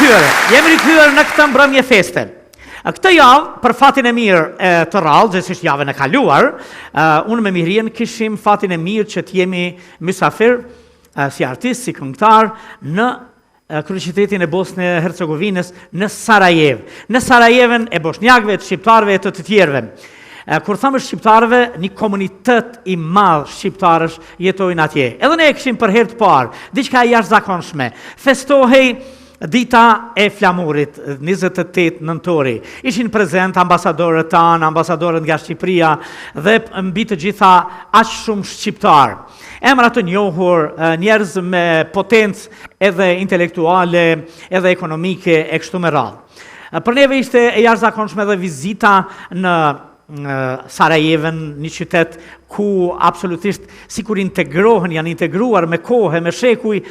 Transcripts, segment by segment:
rikthyer në këtë mbrëmje feste. Këtë javë, për fatin e mirë të rrallë, gjithsesi javën e kaluar, unë me Mirien kishim fatin e mirë që të jemi mysafir, si artist, si këngëtar, në kryeqytetin e Bosnë e Hercegovinës, në Sarajev. Në Sarajevën e bosnjakëve, të shqiptarëve e të tjerëve. Kur thamë shqiptarëve, një komunitet i madh shqiptarësh jetojnë atje. Edhe ne e kishim për herë të parë, diçka e jashtëzakonshme. Festohej dita e flamurit, 28 nëntori. Ishin prezent ambasadorët tanë, ambasadorët nga Shqipëria dhe mbi të gjitha aq shumë shqiptar. Emra të njohur, njerëz me potencë edhe intelektuale, edhe ekonomike e kështu me radhë. Për neve ishte e jashtëzakonshme edhe vizita në Sarajevën, një qytet ku absolutisht sikur integrohen, janë integruar me kohë, me shekuj,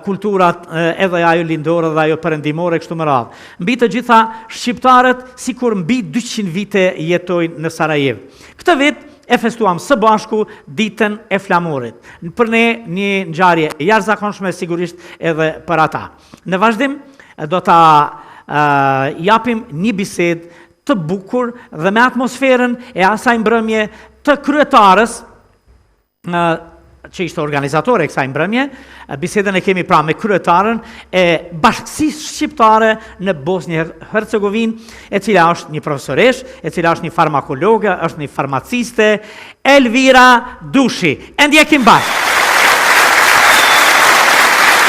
kulturat edhe ajo lindore dhe ajo perëndimore kështu me radhë. Mbi të gjitha shqiptarët sikur mbi 200 vite jetojnë në Sarajev. Këtë vit e festuam së bashku ditën e flamurit. Për ne një ngjarje e jashtëzakonshme sigurisht edhe për ata. Në vazhdim do ta japim një bisedë të bukur dhe me atmosferën e asaj mbrëmje të kryetarës që ishte organizatore e kësaj mbrëmje. Bisedën e kemi pra me kryetarën e Bashkisë Shqiptare në Bosnjë Hercegovinë, e cila është një profesoresh, e cila është një farmakologe, është një farmaciste, Elvira Dushi. E ndjekim bashkë.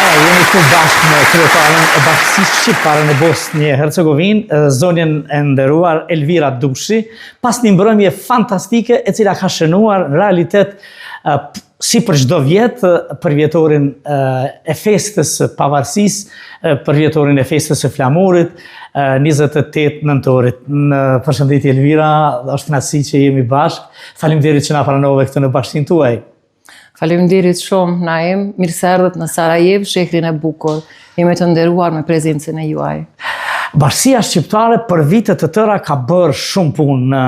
Jemi këtu bashkë me kryetarën e Bashkisë Shqiptare në Bosnjë Hercegovinë, zonjën e nderuar Elvira Dushi, pas një mbrëmje fantastike e cila ka shënuar në realitet si për çdo vit për vjetorin e festës së pavarësisë, për vjetorin e festës së flamurit, 28 nëntorit. Përshëndetje Elvira, është kënaqësi që jemi bashkë. Faleminderit që na pranove këtu në bashkinë tuaj. Faleminderit shumë, Naim. Mirë se erdhët në Sarajev, shehrin e bukur. Jemi të nderuar me prezencën e juaj. Bashkia Shqiptare për vite të tëra ka bërë shumë punë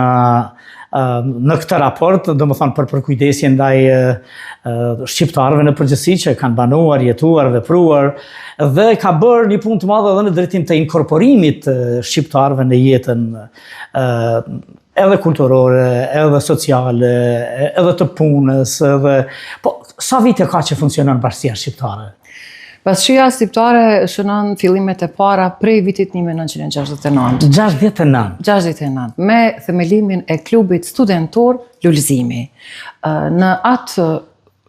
në këtë raport, domethënë për kujdesje ndaj shqiptarëve në përgjithësi që kanë banuar, jetuar, vepruar, dhe ka bërë një punë të madhe edhe në drejtim të inkorporimit shqiptarëve në jetën edhe kulturore, edhe sociale, edhe të punës, po sa vite ka që funksionon Bashkia Shqiptare? Bashkia Shqiptare shënon fillimet e para prej vitit 1969. 69. Me themelimin e klubit studentor Lulëzimi. Në atë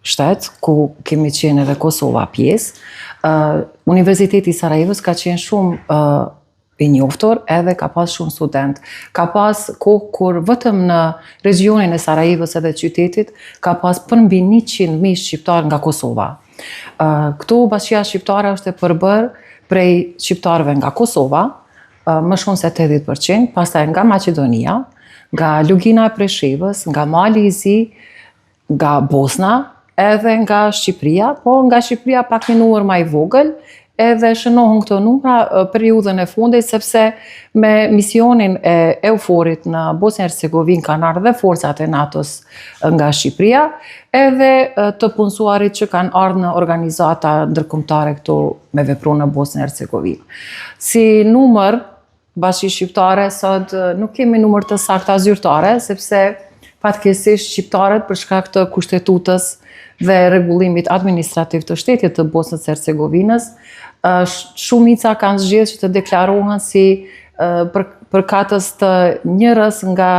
shtet ku kemi qenë edhe Kosova pjesë, Universiteti i Sarajevës ka qenë shumë i njoftur, edhe ka pas shumë student. Ka pas kohë kur vetëm në regionin e Sarajevës edhe qytetit ka pas përmbi 100.000 shqiptar nga Kosova. Këtu Bashkia Shqiptare është e përbër prej shqiptarëve nga Kosova, më shumë se 80%, pastaj nga Maqedonia, nga Lugina e Preshevës, nga Mali i Zi, nga Bosna, edhe nga Shqipëria, po nga Shqipëria pak një numër më i vogël, edhe shënohën këto numra periudhën e fundit, sepse me misionin e EUFOR-it në Bosnjë Hercegovinë kanë ardhur dhe forcat e NATO-s nga Shqipëria, edhe të punësuarit që kanë ardhur në organizata ndërkombëtare këtu me vepru në Bosnjë Hercegovinë. Si numër, Bashkia Shqiptare sot nuk kemi numër të saktë zyrtare, sepse fatkeqësisht shqiptarët për shkak të kushtetutës dhe rregullimit administrativ të shtetit të Bosnjës Hercegovinës, shumica kanë zgjedhur që të deklarohen si përkatës të njërës nga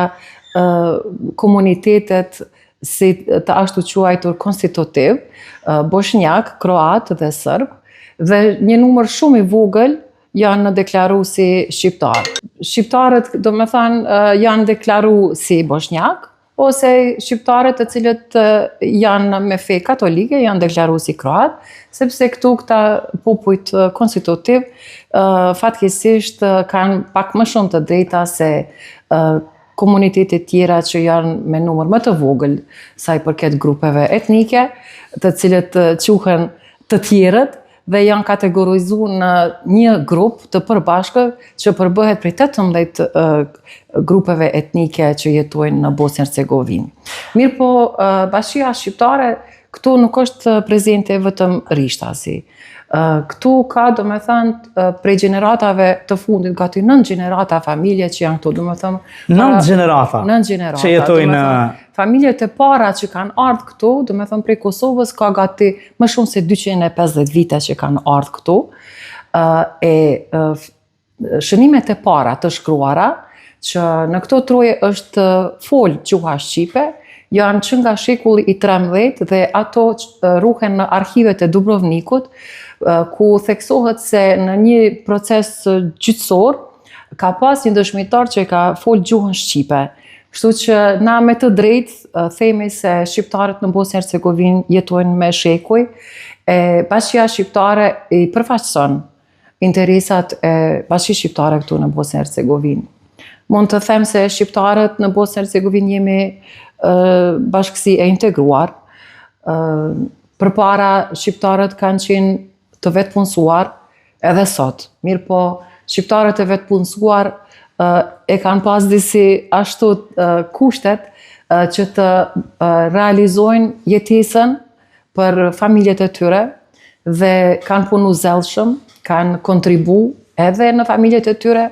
komunitetet si të ashtu quajtur konstitutiv, bosnjak, kroat dhe serb, dhe një numër shumë i vogël janë deklaruar si shqiptar. Shqiptarët, do me thënë, janë deklaruar si bosnjak, ose shqiptarët të cilët janë me fe katolike, janë deklaruar si kroat, sepse këtu këta popujt konstitutiv fatkeqësisht kanë pak më shumë të drejta se komunitetet tjera që janë me numër më të vogël sa i përket grupeve etnike, të cilët quhen të tjerët, dhe janë kategorizuar në një grup të përbashkët që përbëhet prej 18 grupeve etnike që jetojnë në Bosnjë Hercegovinë. Mirë po, Bashkia Shqiptare këtu nuk është prezente vetëm rishtasi. Këtu ka, do me thënë, prej gjeneratave të fundit, gati 9 gjenerata familje që janë këtu, do me thënë... 9 gjenerata? 9 gjenerata. Që jetojnë... Familjet e para që kanë ardhur këtu, do me thënë prej Kosovës, ka gati më shumë se 250 vite që kanë ardhur këtu. Shënimet e para të shkruara, që në këto troje është fol gjuha shqipe, janë që nga shekulli i 13 dhe ato ruhen në arkivet e Dubrovnikut, ku theksohet se në një proces gjyqësor ka pas një dëshmitar që ka fol gjuhën shqipe. Kështu që na me të drejtë themi se shqiptarët në Bosnë e Hercegovinë jetojnë me shekuj, bashkia shqiptare i përfaqëson interesat e bashkisë shqiptare këtu në Bosnë e Hercegovinë. Mund të them se shqiptarët në Bosnë e Hercegovinë jemi bashkësi e integruar. Përpara shqiptarët kanë qenë të vetë punësuar edhe sot. Mirë po, shqiptarët e vetë punësuar e kanë pas disi ashtu kushtet që të realizojnë jetesën për familjet e tyre dhe kanë punu zelshëm, kanë kontribu edhe në familjet e tyre,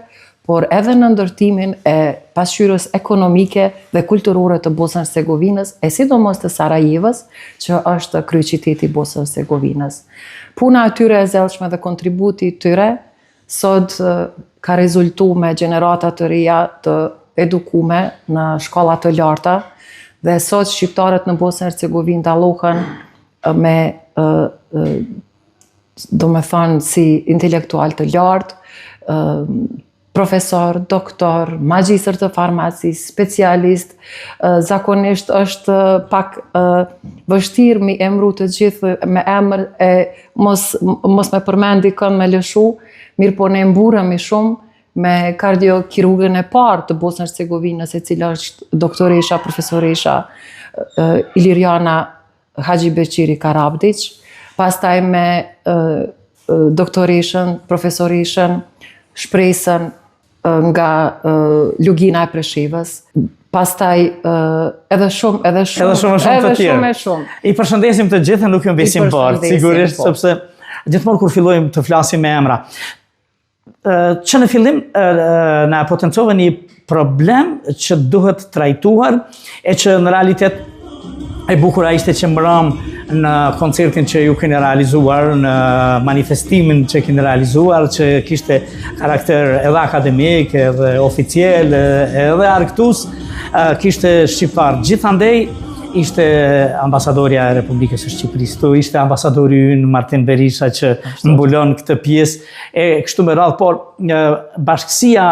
por edhe në ndërtimin e pasqyrës ekonomike dhe kulturore të Bosnës së Hercegovinës, e sidomos të Sarajevës, që është kryeqyteti i Bosnës së Hercegovinës. Puna e tyre e zelshme dhe kontributi i tyre sot ka rezultuar me gjenerata të reja të edukume në shkolla të larta dhe sot shqiptarët në Bosnën e Hercegovinë dallohen me do me thënë si intelektual të lartë, profesor, doktor, magjistër të farmacisë, specialist, zakonisht është pak vështirë mi emru të gjithë me emër e mos me përmendi kënd me lëshu, mirë po ne mburëm i shumë me kardiokirurgën e parë të Bosnës së Hercegovinës, e cila është doktoresha, profesoresha Iliriana Hadjibeqiri Karabdić, pastaj me doktoreshën, profesoreshën shpresën nga Lugina e Preshevës, pastaj edhe shumë të tjerë. I përshëndesim të gjithë, nuk ju mbesim bardh, sigurisht, sepse gjithmonë kur fillojmë të flasim me emra. Që në fillim na potencove një problem që duhet trajtuar e që në realitet e bukura ishte që mërëm në koncertin që ju keni realizuar, në manifestimin që keni realizuar, që kishte karakter edhe akademik, edhe oficial, edhe arktus, kishte shqiptar. Gjithandej, ishte ambasadorja e Republikës së Shqipërisë, tu ishte ambasadori ynë Martin Berisha që mbulon këtë pjesë, e kështu me radhë, por bashkësia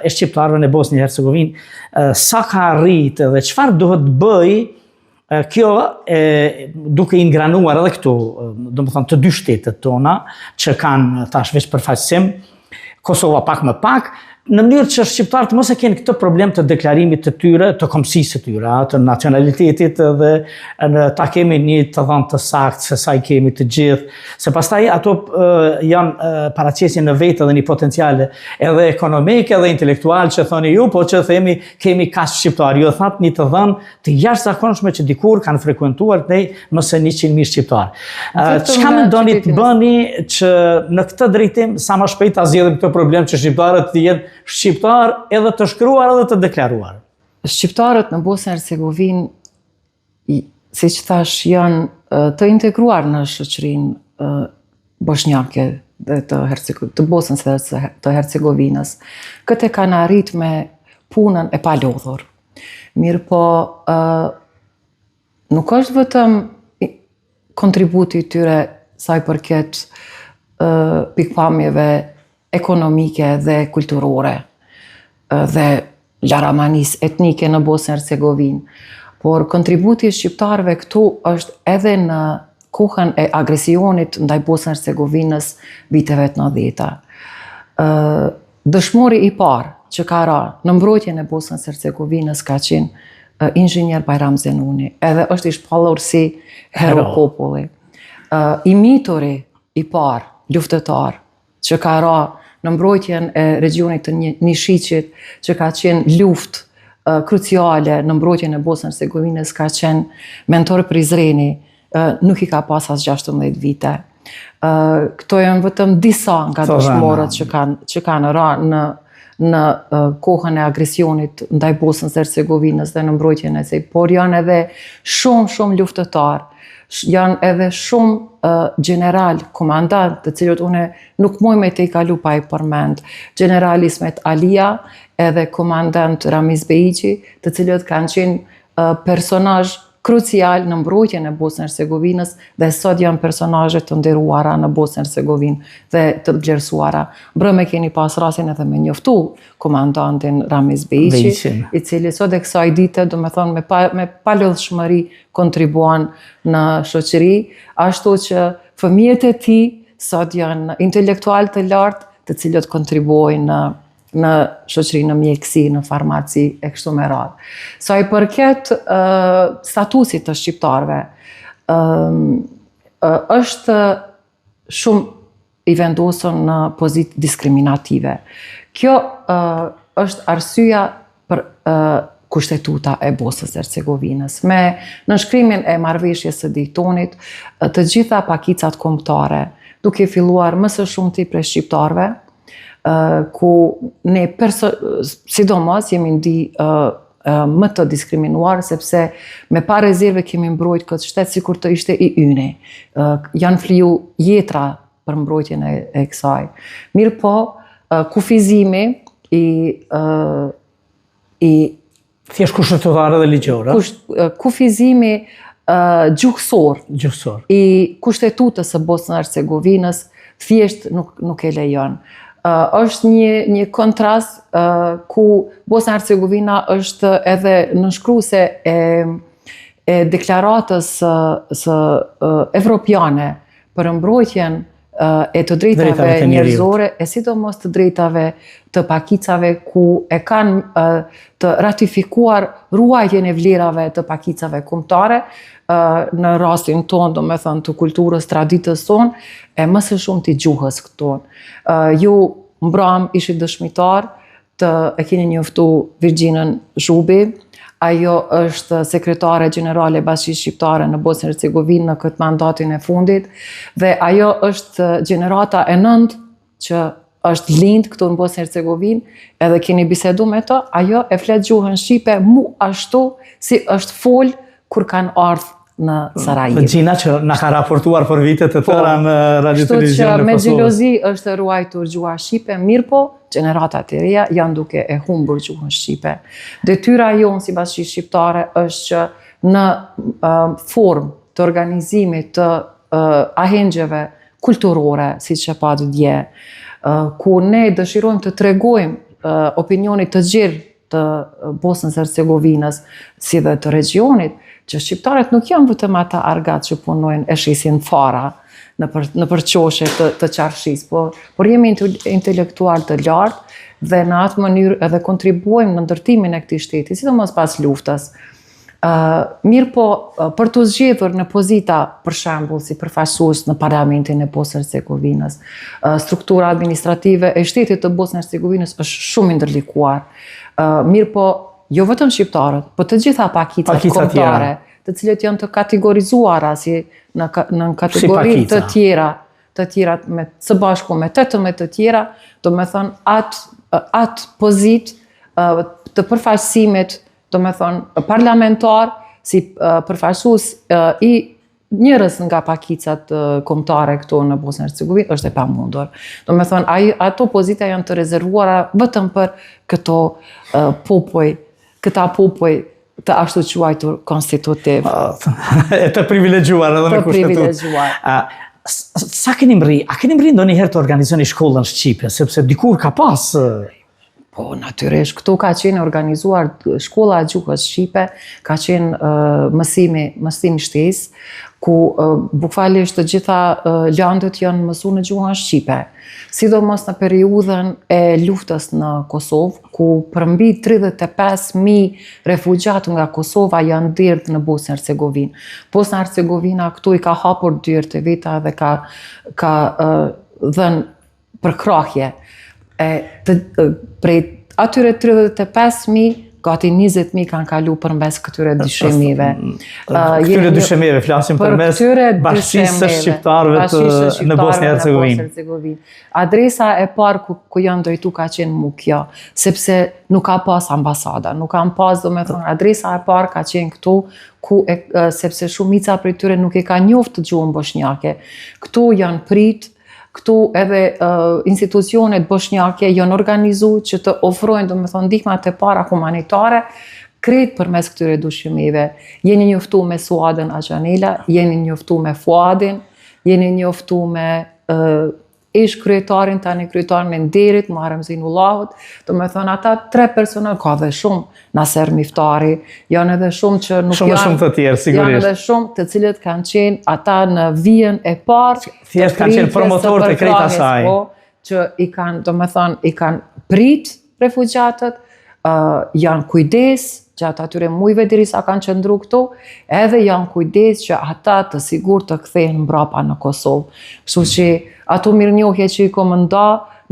e shqiptarëve në Bosnjë e Hercegovinë sa ka arritë dhe çfarë duhet bëj. Kjo duke ingranuar edhe këtu, do më thonë të dy shtetet tona, që kanë tash veç përfaqësim, Kosova pak më pak, në mënyrë që shqiptarët mos e kenë këtë problem të deklarimit të tyre, të komësisë të tyre, të nacionalitetit dhe ta kemi një të dhënë të saktë se sa i kemi të gjithë, se pastaj ato janë paraqesje në vetë edhe një potenciale edhe ekonomike edhe intelektual që thoni ju, po që themi kemi kaq shqiptar, ju thatë një të dhënë të jashtëzakonshme që dikur kanë frekuentuar ne më se 100.000 shqiptar. Çka mendoni të bëni që në këtë drejtim sa më shpejt ta zgjidhim këtë problem që shqiptarët të jenë shqiptar edhe të shkruar edhe të deklaruar? Shqiptarët në Bosnjë e Hercegovinë, siç thash, janë të integruar në shoqërinë bosnjake dhe të Bosnës të Hercegovinës. Këtë kanë arrit me punën e palodhur. Mirë po, nuk është vetëm kontributi i tyre sa i përket pikpamjeve ekonomike dhe kulturore dhe laramanis etnike në Bosnjë e Hercegovinë, por kontributi i shqiptarëve këtu është edhe në kohën e agresionit ndaj Bosnjë e Hercegovinës viteve të 90-ta. Dëshmori i parë që ka ra në mbrojtjen e Bosnjës e Hercegovinës ka qenë inxhinier Bajram Zenuni, edhe është i shpallur si hero populli. Imituri i parë, luftëtar, që ka ra në mbrojtjen e regionit të Nishiqit, që ka qenë luftë kruciale në mbrojtjen e Bosnjës së Hercegovinës, ka qenë Mentor Prizreni, nuk i ka pas as 16 vite. Këto janë vetëm disa nga dëshmorët që kanë rënë në kohën e agresionit ndaj Bosnës dhe Hercegovinës dhe në mbrojtjen e saj, por janë edhe shumë luftëtar, janë edhe shumë general, komandant, të cilët une nuk muj me te i kalu pa i përmend, general Ismet Alia edhe komandant Ramiz Bejiqi, të cilët kanë qenë personazh krucial në mbrojtjen e Bosnës Hercegovinës dhe sot janë personazhe të nderuara në Bosnën Hercegovinë dhe të vlerësuara. Brëme keni pas rastin edhe me njoftu komandantin Ramiz Bejiqi, i cili sot e kësaj dite, do me thonë, me palodhshmëri kontribuan në shoqëri, ashtu që fëmijët e tij sot janë intelektual të lartë, të cilët kontribuojnë në shoqëri, në mjekësi, në farmaci e kështu me radhë. Sa i përket statusit të shqiptarëve, është shumë i vendosur në pozitë diskriminative. Kjo është arsyeja për kushtetuta e Bosnës Hercegovinës. Me nënshkrimin e marrëveshjes së Daytonit, të gjitha pakicat kombëtare, duke filluar më së shumti prej shqiptarëve, ku ne sidomos jemi ndi më të diskriminuar, sepse me pa rezerve kemi mbrojt këtë shtet si kur të ishte i yne. Janë fliju jetra për mbrojtjen e kësaj. Mirë po, kufizimi i thjesht kushtetuare dhe ligjore. Kufizimi gjuhësor i kushtetutës së Bosnës Hercegovinës thjesht nuk e lejon. Është një kontrast ku Bosna Hercegovina është edhe nënshkruese e deklaratës së evropiane për mbrojtjen e të drejtave njerëzore, e sidomos të drejtave të pakicave ku e kanë të ratifikuar ruajtjen e vlerave të pakicave kombëtare, në rastin tonë, do me thënë, të kulturës, traditës tonë, e më së shumë të gjuhës këtonë. Ju mbram ishit dëshmitar, e keni njoftu Virgjinën Zhubi, ajo është sekretare generale e Bashkisë Shqiptare në Bosnjë Hercegovinë në këtë mandatin e fundit, dhe ajo është gjenerata e 9 që është lind këtu në Bosnjë Hercegovinë, edhe keni bisedu me të, ajo e flet gjuhën shqipe mu ashtu si është fol kur kanë ardhur në Sarajevo. Gjina që na ka raportuar për vitet të tëra në radio televizion në Kosovë. Kështu që me xhelozi është ruajtur gjuha shqipe, mirë po, gjeneratat e reja janë duke e humbur gjuhën shqipe. Detyra jonë si Bashkisë Shqiptare është që në formë të organizimit të ahengjeve kulturore, siç e patë dje, ku ne dëshirojmë të tregojmë opinionit të gjerë të Bosnës Hercegovinës si dhe të regionit, që shqiptarët nuk janë vetëm ata argat që punojnë e shesin fara në përqoshe të qarshis, por jemi intelektual të lartë dhe në atë mënyrë edhe kontribuojmë në ndërtimin e këtij shteti, sidomos pas luftës. Mirë po, për të zgjedhur në pozita, për shembull, si përfaqësues në Parlamentin e Bosnës Hercegovinës, struktura administrative e shtetit të Bosnës Hercegovinës është shumë i ndërlikuar. Mirë po, jo vetëm shqiptarët, por të gjitha pakicat kombëtare, të cilët janë të kategorizuara si në kategori të tjera së bashku me 18 të tjera, do me thonë atë pozit të përfaqësimit, do me thonë parlamentar, si përfaqësues i njërës nga pakicat kombëtare këto në Bosnjë Hercegovinë, është e pamundur. Do me thonë, ato pozita janë të rezervuara vetëm për këta popoj të ashtu quajtur konstitutiv. E të privilegjuar edhe me kushtetut. Sa keni mri? A keni mri ndonjëherë të organizoni shkollën shqipe? Sepse dikur ka pas... Po, natyrisht, këtu ka qenë organizuar shkolla e gjuhës shqipe, ka qenë mësimi shtesë, ku bukfalisht të gjitha landët janë mësuar në gjuhën shqipe. Sidomos në periudhën e luftës në Kosovë, ku përmbi 35.000 refugjat nga Kosova janë derdhë në Bosnjë Hercegovinë. Bosnja Hercegovina këtu i ka hapur dyert e veta dhe ka dhënë përkrahje. Prej atyre 35.000 gati 20.000 kanë kalu përmes këtyre dyshimive. Këtyre dyshimive, flasim përmes bashkisë së shqiptarëve në Bosnjë-Hercegovinë. Adresa e parë ku janë drejtu ka qenë Mukja, sepse nuk ka pas ambasada, nuk kanë pas, do me thonë, adresa e parë ka qenë këtu, sepse shumica për tyre nuk e ka njoftë gjuhën bosnjake. Këtu janë prit, këtu edhe institucionet bosnjake janë organizu që të ofrojnë, do me thonë, ndihmat e para humanitare, krejt përmes këtyre dyshimive. Jeni njoftu me Suadën Axhanela, jeni njoftu me Fuadin, jeni njoftu me ish kryetarin, tani kryetarin e Nderit, Muharrem Zeinullahut, do me thonë ata 3 persona, ka dhe shumë, Naser Miftari, janë edhe shumë që nuk shumë të tjerë, sigurisht. Janë edhe shumë të cilët kanë qenë ata në vijën e parë, thjesht kanë qenë promotorë të krejt asaj. Që i kanë, do me thonë, i kanë prit refugjatët, janë kujdes gjatë atyre mujve derisa kanë qëndru këtu, edhe janë kujdes që ata të sigur të kthehen mbrapa në Kosovë. Kështu që ato mirënjohje që i komenda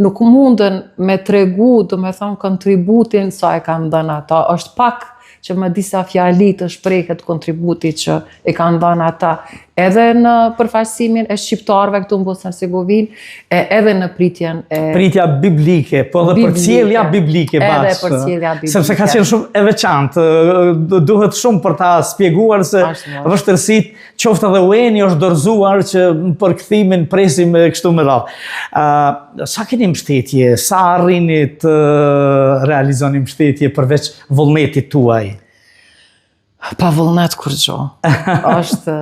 nuk mundën me tregu, do me thonë, kontributin sa e kanë dhënë ata. Është pak që me disa fjali të shpreket kontributi që e kanë dhënë ata edhe në përfaqësimin e shqiptarëve këtu në Bosnjë-Hercegovinë, edhe në pritjen e... Pritja biblike, po dhe përcjellja biblike bashkë. Edhe përcjellja biblike. Sepse ka qenë shumë e veçantë, duhet shumë për ta spjeguar se vështërsit, qoftë edhe ujeni është dorëzuar që për kthimin presim kështu me radhë. Sa keni mbështetje, sa arrini të realizoni mbështetje përveç vullnetit tuaj? Pa vullnet kur gjo. Është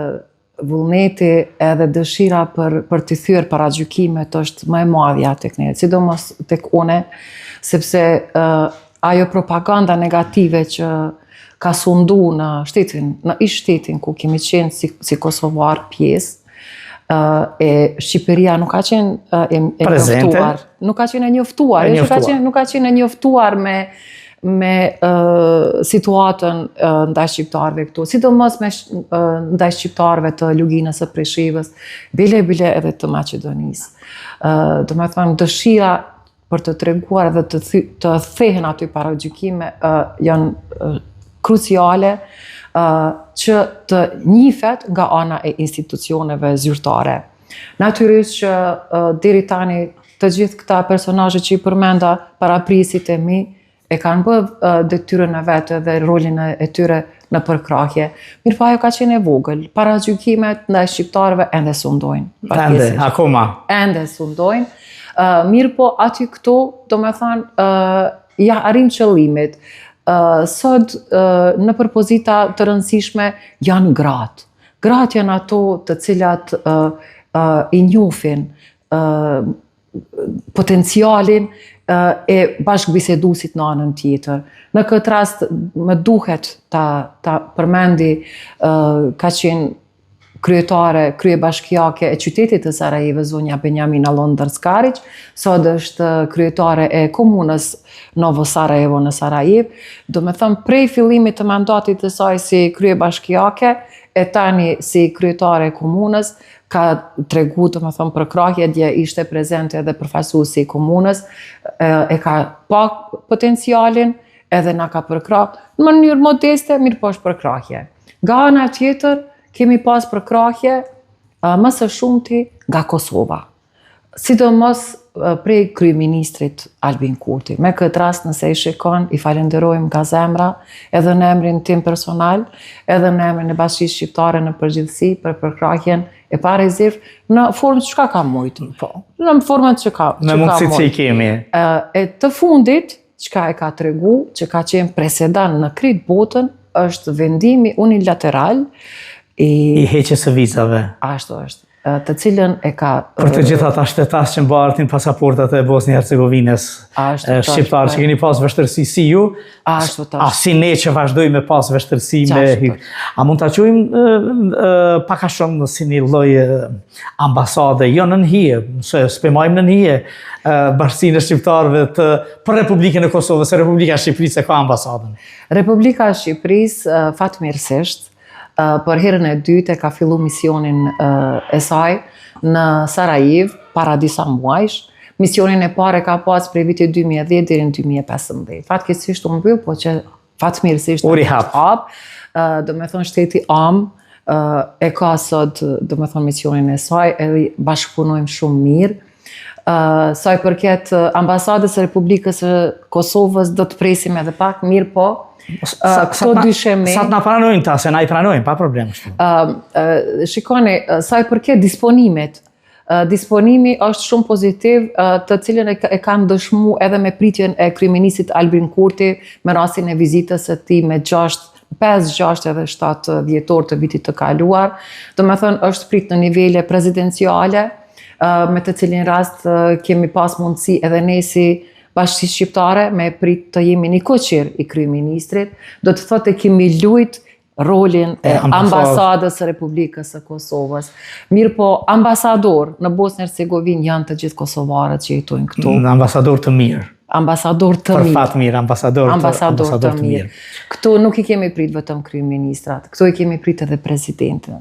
vullneti edhe dëshira për të thyer para gjykimet është më e madhja tek ne, sidomos tek une, sepse ajo propaganda negative që ka sundu në shtetin ku kemi qenë si kosovar pjesë, e Shqipëria nuk ka qenë e njoftuar. Nuk ka qenë e njoftuar. Nuk ka qenë e njoftuar me situatën ndaj shqiptarëve këtu, sidomos ndaj shqiptarëve të Luginës së Prishevës, bile edhe të Maqedonisë. Do me thonë, dëshira për të treguar dhe të thehen aty para gjykime janë kruciale që të njifet nga ana e institucioneve zyrtare. Natyrisht që deri tani të gjithë këta personazhe që i përmenda paraprisit e mi e kanë bërë detyrën e vetë dhe rolin e tyre në përkrahje. Mirë po ajo ka qenë e vogël. Para gjykimet ndaj shqiptarëve ende sundojnë. Ende, akoma. Ende sundojnë. Mirë po aty këtu, do me thonë, ja arrim qëllimit. Sot në përzita të rëndësishme janë gratë. Gratë janë ato të cilat i njohin potencialin e bashkëbisedusit në anën tjetër. Në këtë rast më duhet ta përmendi ka qenë krye bashkiake e qytetit të Sarajevës, zonja Benjamina Londër-Skarić, sot është kryetare e komunës Novo Sarajevo në Sarajev. Do me thëmë, prej fillimit të mandatit të saj si krye bashkiake, e tani si kryetare e komunës, ka tregu, do me thëmë, përkrahje, dje ishte prezente edhe përfaqësuesi i komunës, e ka pak potencialin, edhe na ka përkrah, në mënyrë modeste, mirë po është përkrahje. Nga ana tjetër, kemi pas përkrahje më së shumti nga Kosova. Sidomos prej kryeministrit Albin Kurti. Me këtë rast nëse i shikon, i falenderojmë nga zemra, edhe në emrin tim personal, edhe në emrin e Bashkisë Shqiptare në përgjithësi për përkrahjen e pa rezervë, në formë që ka mujtë. Në formën që ka mujtë. Me mundësit që i kemi. E të fundit, që e ka tregu, që ka qenë presedan në krejt botën, është vendimi unilateral i heqjes së vizave. Ashtu është. Të cilën e ka... Për të gjithë ata shtetas që mbartin pasaportat e Bosnjë-Hercegovinës, shqiptarë që keni pas vështërsi si ju, a si ne që vazhdojmë me pas vështërsi me... A mund të quajmë paka shumë si një lloj ambasade, jo në nhije, se spemajmë në nhije, bashkësinë e shqiptarëve për Republikën e Kosovës, se Republika e Shqipërisë ka ambasadën. Republika e Shqipërisë, fatmirësisht, për herën e dytë e ka fillu misionin e saj në Sarajev para disa muajsh. Misionin e parë ka pas prej vitit 2010 deri në 2015. Fatkeqësisht u mbyll, po që fatmirësisht U rihap. Do me thonë shteti e ka sot, do me thonë misionin e saj, edhe bashkëpunojmë shumë mirë. Sa i përket ambasadës e Republikës së Kosovës, do të presim edhe pak, mirë po. Këto dysheme... Sa të na pranojnë ta, se na i pranojnë, pa problem. Shikoni, sa i përket disponimet, disponimi është shumë pozitiv, të cilën e kanë dëshmu edhe me pritjen e kryeministit Albin Kurti me rastin e vizitës së tij me 5, 6 edhe 7 dhjetor të vitit të kaluar. Do me thënë është prit në nivele prezidenciale, me të cilin rast kemi pas mundësi edhe ne si Bashkësi Shqiptare me prit të jemi një koqir i kryeministrit, do të thotë kemi lujt rolin e ambasadës së Republikës së Kosovës. Mirë po, ambasador në Bosnë Hercegovinë janë të gjithë kosovarët që jetojnë këtu. Ambasador të mirë. Ambasador të mirë. Për fat mirë, ambasador të mirë. Këtu nuk i kemi prit vetëm kryeministrat, këtu i kemi prit edhe presidentën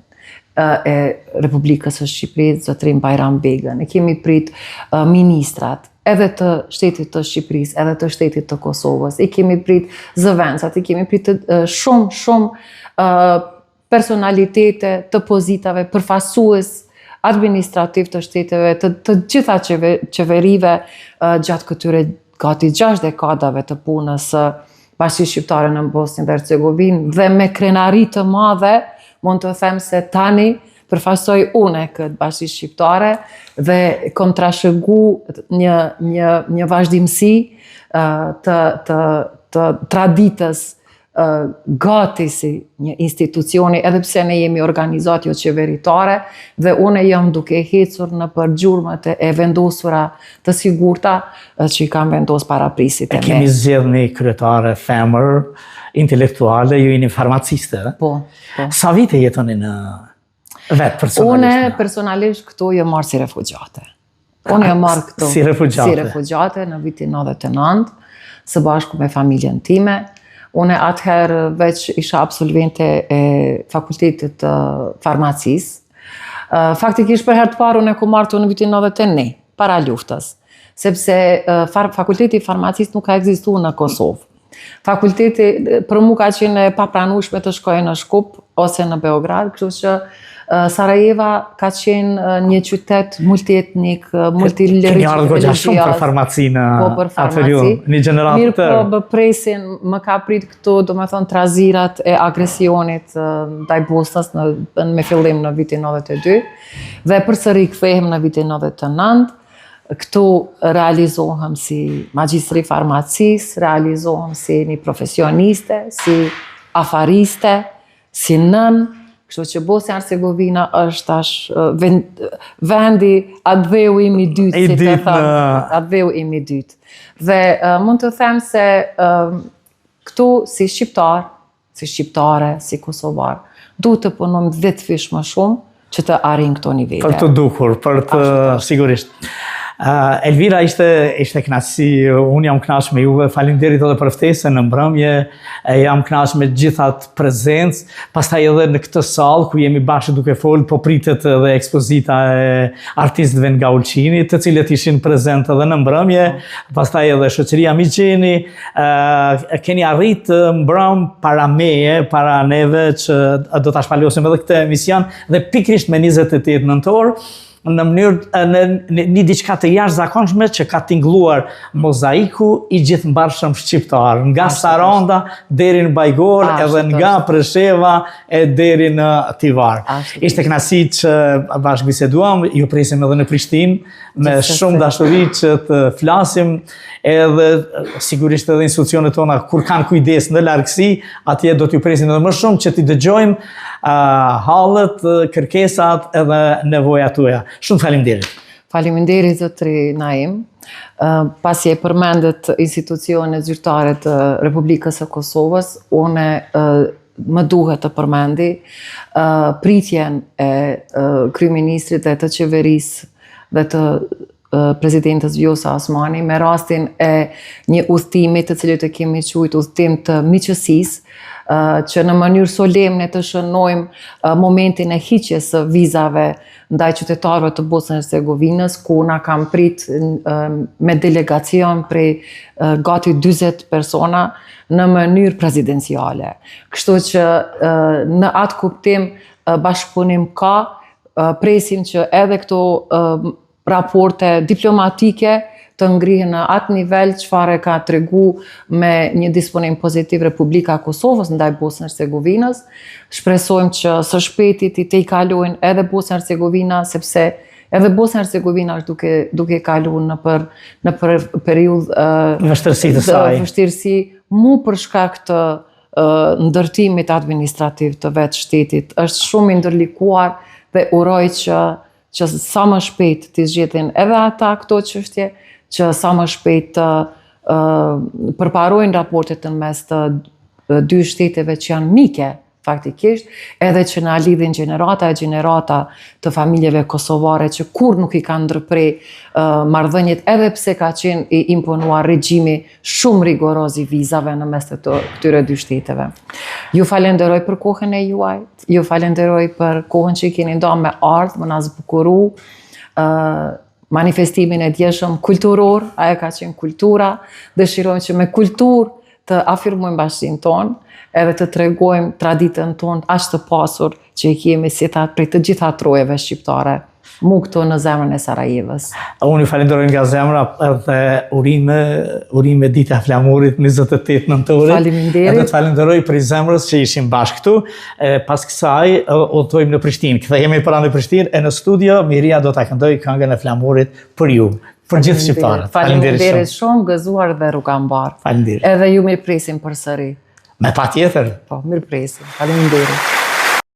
e Republikës së Shqipërisë, zotrin Bajram Begën, e kemi prit ministrat, edhe të shtetit të Shqipërisë, edhe të shtetit të Kosovës, i kemi prit zëvendësat, i kemi prit shumë personalitete të pozitave, përfaqësues administrativ të shteteve, të gjitha qeverive gjatë këtyre gati 6 dekadave të punës Bashkisë Shqiptare në Bosnjë dhe Hercegovinë, dhe me krenari të madhe, mund të them se tani përfaqësoj une këtë Bashkisë Shqiptare dhe kom trashëgu një vazhdimsi të traditës gati si një institucioni, edhe pse ne jemi organizatë jo qeveritare, dhe une jam duke hecur në për gjurmët e vendosura të sigurta që i kam vendos paraprisit e me. Kemi zgjedhur një kryetare femër, intelektuale, ju jeni farmaciste. Po. Sa vite jetoni në vetë personalisht? Une personalisht këtu jë marrë si refugjate. Unë jë marrë këtu si refugjate në vitin 99, së bashku me familjen time. Unë atëherë veç isha absolvente e fakultetit të farmacisë. Faktikisht për herë të parë unë e ku marrë në vitin 91, para luftës, sepse fakulteti i farmacisë nuk ka ekzistuar në Kosovë. Fakulteti për mu ka qenë e papranueshme të shkoj në Shkup ose në Beograd, kështu që Sarajeva ka qenë një qytet multietnik, multireligjioz. Keni ardhur goxha shumë për farmacinë. Po, për farmaci. Një gjenerat mirë po, bëpresin më ka prit këtu, do me thonë, trazirat e agresionit ndaj Bosnës me fillim në vitin 92, dhe përsëri kthehem në vitin 99. Këtu realizohem si magjistri farmacisë, realizohem si një profesioniste, si afariste, si nën, kështu që Bosnja Hercegovina është tash vendi atë imi dytë, si të thëmë, atë imi dytë. Dhe mund të them se këtu si shqiptar, si shqiptare, si kosovar, duhet të punojmë 10 fish më shumë që të arrijmë këto nivele. Për të dukur, për të sigurisht. Elvira ishte knaqësi, unë jam knaqë me juve, faleminderit edhe për ftesën në mbrëmje, jam knaqë me gjithat prezencë, pastaj edhe në këtë sallë ku jemi bashkë duke folë, po pritet edhe ekspozita e artistëve nga Ulqini, të cilët ishin prezent edhe në mbrëmje, pastaj edhe shoqëria Miqeni, keni arrit mbrëm para meje, para neve që do ta shpalosim edhe këtë emision, dhe pikrisht me 28 nëntor, në mënyrë një diçka të jashtëzakonshme që ka tingëlluar mozaiku i gjithëmbarshëm shqiptar, nga Saranda deri në Bajgor, edhe nga Presheva e deri në Tivar. Ishte kënaqësi që bashkë biseduam, ju presim edhe në Prishtinë me shumë dashuri që të flasim, edhe sigurisht edhe institucionet tona kur kanë kujdes në largësi, atje do t'ju presim edhe më shumë që t'i dëgjojmë hallet, kërkesat edhe nevojat tuaja. Shumë faleminderit. Faleminderit zotri Naim. Pasi e përmendet institucionet zyrtare të Republikës së Kosovës, une më duhet të përmendi pritjen e kryeministrit dhe të qeverisë dhe të prezidentës Vjosa Osmani me rastin e një udhëtimi të cilët e kemi quajtur udhëtim të miqësisë që në mënyrë solemne të shënojmë momentin e hiqjes së vizave ndaj qytetarëve të Bosnjës dhe Hercegovinës, ku na kam prit me delegacion prej gati 40 persona në mënyrë prezidenciale. Kështu që në atë kuptim bashkëpunim ka, presim që edhe këto raporte diplomatike të ngrihen në atë nivel çfarë ka tregu me një disponim pozitiv Republika e Kosovës ndaj Bosnjës së Hercegovinës. Shpresojmë që së shpejti të tejkalojnë edhe Bosnja e Hercegovina, sepse edhe Bosnja e Hercegovina është duke kaluar në periudhë vështirësi mu për shkak të ndërtimit administrativ të vetë shtetit. Është shumë i ndërlikuar dhe uroj që sa më shpejt të zgjedhin edhe ata këto çështje, që sa më shpejt të përparojnë raportet në mes të dy shteteve që janë mike, faktikisht, edhe që na lidhin gjenerata e gjenerata të familjeve kosovare që kur nuk i kanë ndërprej marrëdhëniet, edhe pse ka qenë i imponuar regjimi shumë rigoroz i vizave në mes të këtyre dy shteteve. Ju falenderoj për kohën e juaj, ju falenderoj për kohën që i keni ndarë me ardhmë, më na zbukuru manifestimin e djeshëm kulturor, ajo ka qenë kultura, dëshirojmë që me kulturë të afirmojmë bashkësinë tonë, edhe të tregojmë traditën tonë aq të pasur që i kemi si prej të gjitha trojeve shqiptare, mu këtu në zemrën e Sarajevës. Unë ju falenderoj nga zemra edhe urime dita e flamurit 28 nëntori. Faleminderit. Edhe të falenderoj për zemrës që ishim bashkë këtu. Pas kësaj udhtojmë në Prishtinë. Kthehemi pranë në Prishtinë e në studio Miria do ta këndoj këngën e flamurit për ju. Për gjithë shqiptarët. Faleminderit shumë, gëzuar dhe rrugambar. Faleminderit. Edhe ju mirëpresim përsëri. Me patjetër. Po, mirëpresim. Faleminderit.